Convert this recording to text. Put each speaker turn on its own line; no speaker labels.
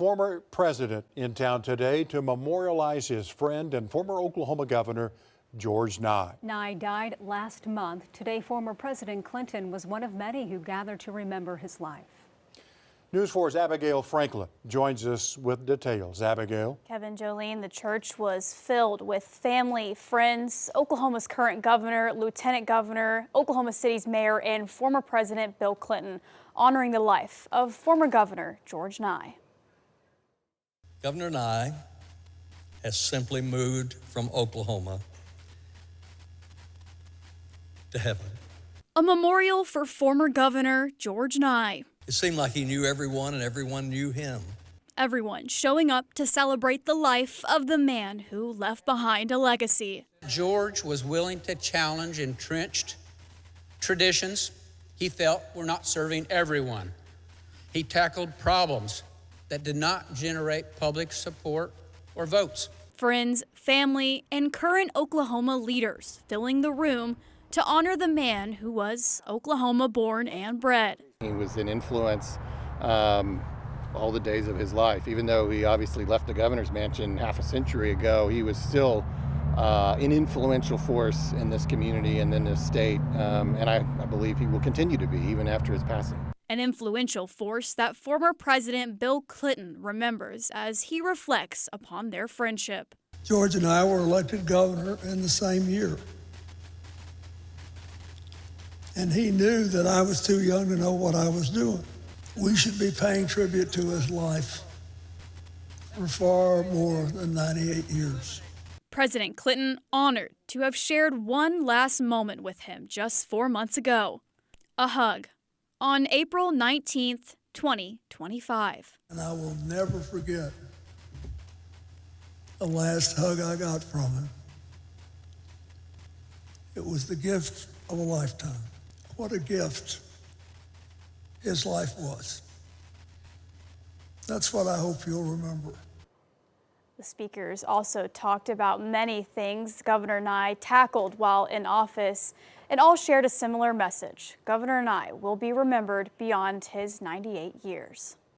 Former president in town today to memorialize his friend and former Oklahoma Governor George Nye.
Nye died last month. Today, former President Clinton was one of many who gathered to remember his life.
News 4's Abigail Franklin joins us with details. Abigail.
Kevin, Jolene, the church was filled with family, friends, Oklahoma's current governor, lieutenant governor, Oklahoma City's mayor, and former President Bill Clinton, honoring the life of former Governor George Nye.
Governor Nye has simply moved from Oklahoma to heaven.
A memorial for former Governor George Nye.
It seemed like he knew everyone and everyone knew him.
Everyone showing up to celebrate the life of the man who left behind a legacy.
George was willing to challenge entrenched traditions he felt were not serving everyone. He tackled problems that did not generate public support or votes.
Friends, family, and current Oklahoma leaders filling the room to honor the man who was Oklahoma born and bred.
He was an influence all the days of his life. Even though he obviously left the governor's mansion half a century ago, he was still an influential force in this community and in this state. And I believe he will continue to be even after his passing.
An influential force that former President Bill Clinton remembers as he reflects upon their friendship.
George and I were elected governor in the same year. And he knew that I was too young to know what I was doing. We should be paying tribute to his life for far more than 98 years.
President Clinton honored to have shared one last moment with him just 4 months ago. A hug on April 19th, 2025.
And I will never forget the last hug I got from him. It was the gift of a lifetime. What a gift his life was. That's what I hope you'll remember.
The speakers also talked about many things Governor Nye tackled while in office, and all shared a similar message. Governor Nye will be remembered beyond his 98 years.